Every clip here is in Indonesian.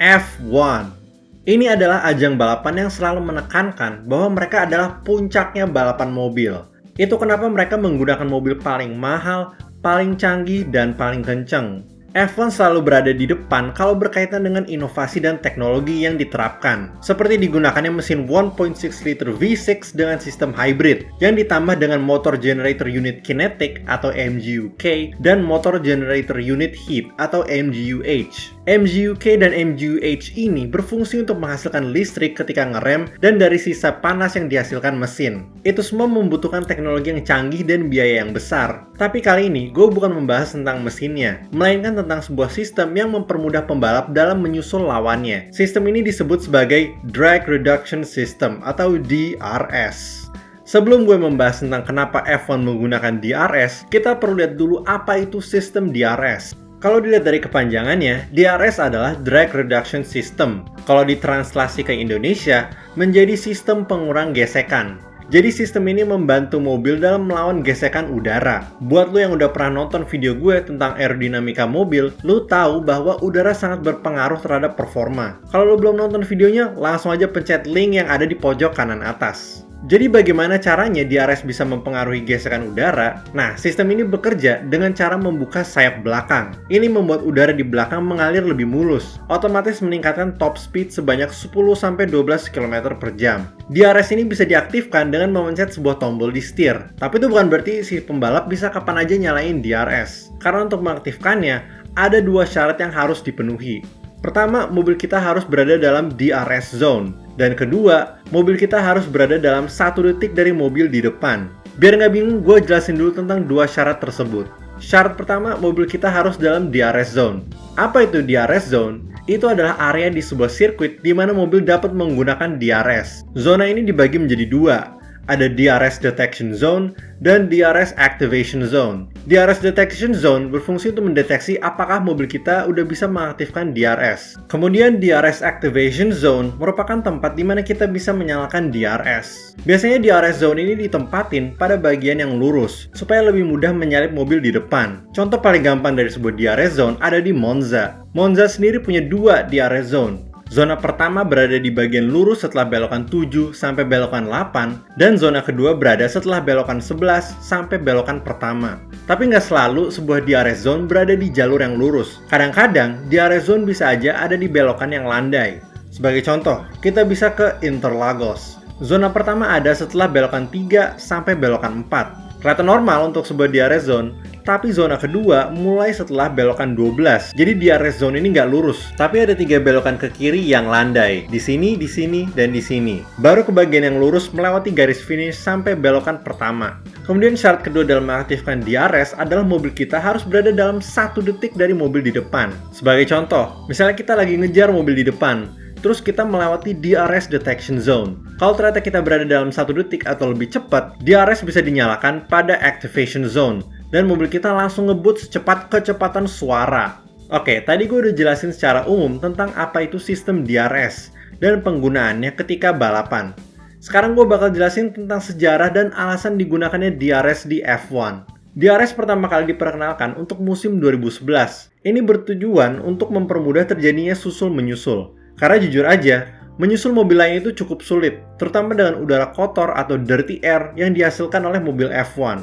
F1. Ini adalah ajang balapan yang selalu menekankan bahwa mereka adalah puncaknya balapan mobil. Itu kenapa mereka menggunakan mobil paling mahal, paling canggih, dan paling kenceng. F1 selalu berada di depan kalau berkaitan dengan inovasi dan teknologi yang diterapkan. Seperti digunakannya mesin 1.6 liter V6 dengan sistem hybrid yang ditambah dengan motor generator unit kinetic atau MGUK dan motor generator unit heat atau MGUH. MGUK dan MGUH ini berfungsi untuk menghasilkan listrik ketika ngerem dan dari sisa panas yang dihasilkan mesin. Itu semua membutuhkan teknologi yang canggih dan biaya yang besar. Tapi kali ini, gue bukan membahas tentang mesinnya, melainkan tentang sebuah sistem yang mempermudah pembalap dalam menyusul lawannya. Sistem ini disebut sebagai Drag Reduction System atau DRS. Sebelum gue membahas tentang kenapa F1 menggunakan DRS, kita perlu lihat dulu apa itu sistem DRS. Kalau dilihat dari kepanjangannya, DRS adalah Drag Reduction System. Kalau ditranslasi ke Indonesia, menjadi sistem pengurang gesekan. Jadi sistem ini membantu mobil dalam melawan gesekan udara. Buat lo yang udah pernah nonton video gue tentang aerodinamika mobil, lo tahu bahwa udara sangat berpengaruh terhadap performa. Kalau lo belum nonton videonya, langsung aja pencet link yang ada di pojok kanan atas. Jadi bagaimana caranya DRS bisa mempengaruhi gesekan udara? Nah, sistem ini bekerja dengan cara membuka sayap belakang. Ini membuat udara di belakang mengalir lebih mulus, otomatis meningkatkan top speed sebanyak 10-12 km per jam. DRS ini bisa diaktifkan dengan memencet sebuah tombol di setir. Tapi itu bukan berarti si pembalap bisa kapan aja nyalain DRS. Karena untuk mengaktifkannya, ada dua syarat yang harus dipenuhi. Pertama, mobil kita harus berada dalam DRS zone. Dan kedua, mobil kita harus berada dalam 1 detik dari mobil di depan. Biar nggak bingung, gue jelasin dulu tentang dua syarat tersebut. Syarat pertama, mobil kita harus dalam DRS zone. Apa itu DRS zone? Itu adalah area di sebuah sirkuit di mana mobil dapat menggunakan DRS. Zona ini dibagi menjadi dua. Ada DRS Detection Zone dan DRS Activation Zone. DRS Detection Zone berfungsi untuk mendeteksi apakah mobil kita udah bisa mengaktifkan DRS. Kemudian DRS Activation Zone merupakan tempat di mana kita bisa menyalakan DRS. Biasanya DRS Zone ini ditempatin pada bagian yang lurus, supaya lebih mudah menyalip mobil di depan. Contoh paling gampang dari sebuah DRS Zone ada di Monza. Monza sendiri punya dua DRS Zone. Zona pertama berada di bagian lurus setelah belokan 7 sampai belokan 8, dan zona kedua berada setelah belokan 11 sampai belokan pertama. Tapi nggak selalu sebuah DRS zone berada di jalur yang lurus. Kadang-kadang DRS zone bisa aja ada di belokan yang landai. Sebagai contoh, kita bisa ke Interlagos. Zona pertama ada setelah belokan 3 sampai belokan 4. Kelihatan normal untuk sebuah DRS zone, tapi zona kedua mulai setelah belokan 12. Jadi DRS zone ini nggak lurus, tapi ada 3 belokan ke kiri yang landai. Di sini, dan di sini. Baru ke bagian yang lurus melewati garis finish sampai belokan pertama. Kemudian syarat kedua dalam mengaktifkan DRS adalah mobil kita harus berada dalam 1 detik dari mobil di depan. Sebagai contoh, misalnya kita lagi ngejar mobil di depan, terus kita melewati DRS Detection Zone. Kalau ternyata kita berada dalam 1 detik atau lebih cepat, DRS bisa dinyalakan pada Activation Zone, dan mobil kita langsung ngebut secepat kecepatan suara. Oke, tadi gue udah jelasin secara umum tentang apa itu sistem DRS dan penggunaannya ketika balapan. Sekarang gue bakal jelasin tentang sejarah dan alasan digunakannya DRS di F1. DRS pertama kali diperkenalkan untuk musim 2011. Ini bertujuan untuk mempermudah terjadinya susul-menyusul. Karena jujur aja, menyusul mobil lain itu cukup sulit, terutama dengan udara kotor atau dirty air yang dihasilkan oleh mobil F1.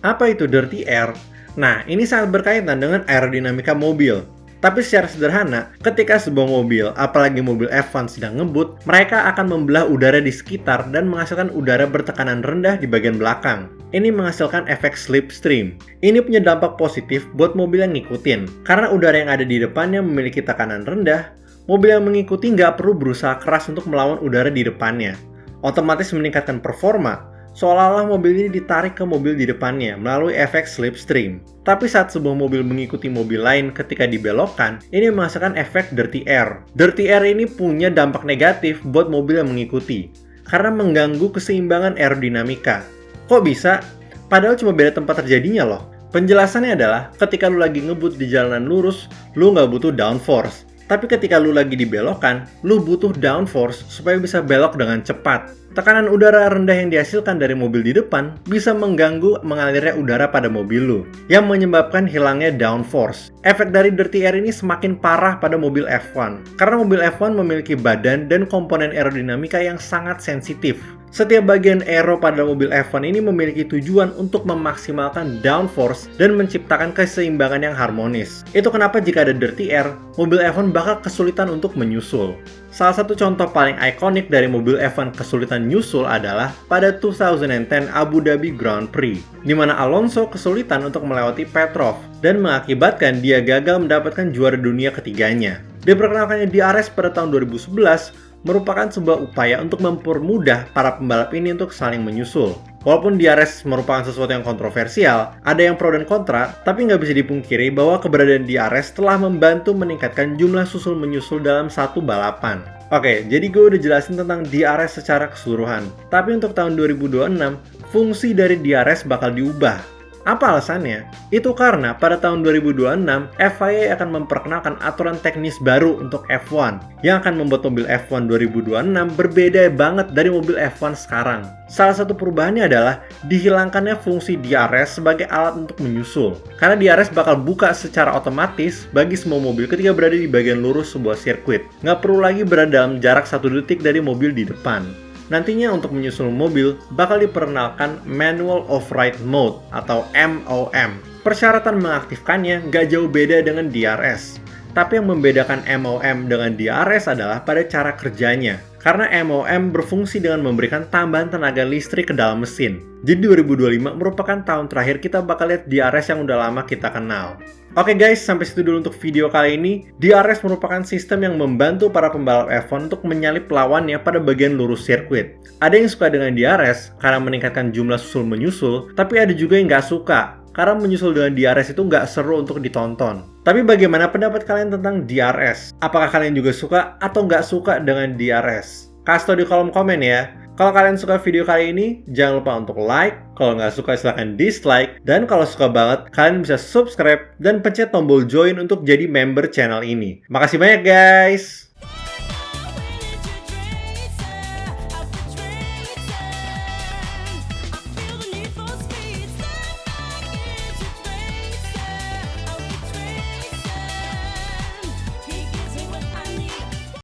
Apa itu dirty air? Nah, ini sangat berkaitan dengan aerodinamika mobil. Tapi secara sederhana, ketika sebuah mobil, apalagi mobil F1 sedang ngebut, mereka akan membelah udara di sekitar dan menghasilkan udara bertekanan rendah di bagian belakang. Ini menghasilkan efek slipstream. Ini punya dampak positif buat mobil yang ngikutin. Karena udara yang ada di depannya memiliki tekanan rendah, mobil yang mengikuti nggak perlu berusaha keras untuk melawan udara di depannya. Otomatis meningkatkan performa, seolah-olah mobil ini ditarik ke mobil di depannya melalui efek slipstream. Tapi saat sebuah mobil mengikuti mobil lain ketika dibelokkan, ini menghasilkan efek dirty air. Dirty air ini punya dampak negatif buat mobil yang mengikuti, karena mengganggu keseimbangan aerodinamika. Kok bisa? Padahal cuma beda tempat terjadinya loh. Penjelasannya adalah, ketika lu lagi ngebut di jalanan lurus, lu nggak butuh downforce. Tapi ketika lu lagi dibelokkan, lu butuh downforce supaya bisa belok dengan cepat. Tekanan udara rendah yang dihasilkan dari mobil di depan bisa mengganggu mengalirnya udara pada mobil lo, yang menyebabkan hilangnya downforce. Efek dari dirty air ini semakin parah pada mobil F1, karena mobil F1 memiliki badan dan komponen aerodinamika yang sangat sensitif. Setiap bagian aero pada mobil F1 ini memiliki tujuan untuk memaksimalkan downforce dan menciptakan keseimbangan yang harmonis. Itu kenapa jika ada dirty air, mobil F1 bakal kesulitan untuk menyusul. Salah satu contoh paling ikonik dari mobil F1 kesulitan nyusul adalah pada 2010 Abu Dhabi Grand Prix, di mana Alonso kesulitan untuk melewati Petrov dan mengakibatkan dia gagal mendapatkan juara dunia ketiganya. Diperkenalkannya DRS pada tahun 2011, merupakan sebuah upaya untuk mempermudah para pembalap ini untuk saling menyusul. Walaupun DRS merupakan sesuatu yang kontroversial, ada yang pro dan kontra, tapi nggak bisa dipungkiri bahwa keberadaan DRS telah membantu meningkatkan jumlah susul-menyusul dalam satu balapan. Oke, jadi gue udah jelasin tentang DRS secara keseluruhan. Tapi untuk tahun 2026, fungsi dari DRS bakal diubah. Apa alasannya? Itu karena pada tahun 2026, FIA akan memperkenalkan aturan teknis baru untuk F1 yang akan membuat mobil F1 2026 berbeda banget dari mobil F1 sekarang. Salah satu perubahannya adalah dihilangkannya fungsi DRS sebagai alat untuk menyusul. Karena DRS bakal buka secara otomatis bagi semua mobil ketika berada di bagian lurus sebuah sirkuit. Nggak perlu lagi berada dalam jarak 1 detik dari mobil di depan. Nantinya untuk menyusul mobil bakal diperkenalkan Manual Off-Ride Mode atau MOM. Persyaratan mengaktifkannya nggak jauh beda dengan DRS. Tapi yang membedakan MOM dengan DRS adalah pada cara kerjanya. Karena MOM berfungsi dengan memberikan tambahan tenaga listrik ke dalam mesin. Jadi 2025 merupakan tahun terakhir kita bakal lihat DRS yang udah lama kita kenal. Oke guys, sampai situ dulu untuk video kali ini. DRS merupakan sistem yang membantu para pembalap F1 untuk menyalip lawannya pada bagian lurus sirkuit. Ada yang suka dengan DRS karena meningkatkan jumlah susul-menyusul, tapi ada juga yang nggak suka karena menyusul dengan DRS itu nggak seru untuk ditonton. Tapi bagaimana pendapat kalian tentang DRS? Apakah kalian juga suka atau nggak suka dengan DRS? Kasih tau di kolom komen ya. Kalau kalian suka video kali ini, jangan lupa untuk like. Kalau nggak suka silahkan dislike. Dan kalau suka banget, kalian bisa subscribe dan pencet tombol join untuk jadi member channel ini. Makasih banyak guys!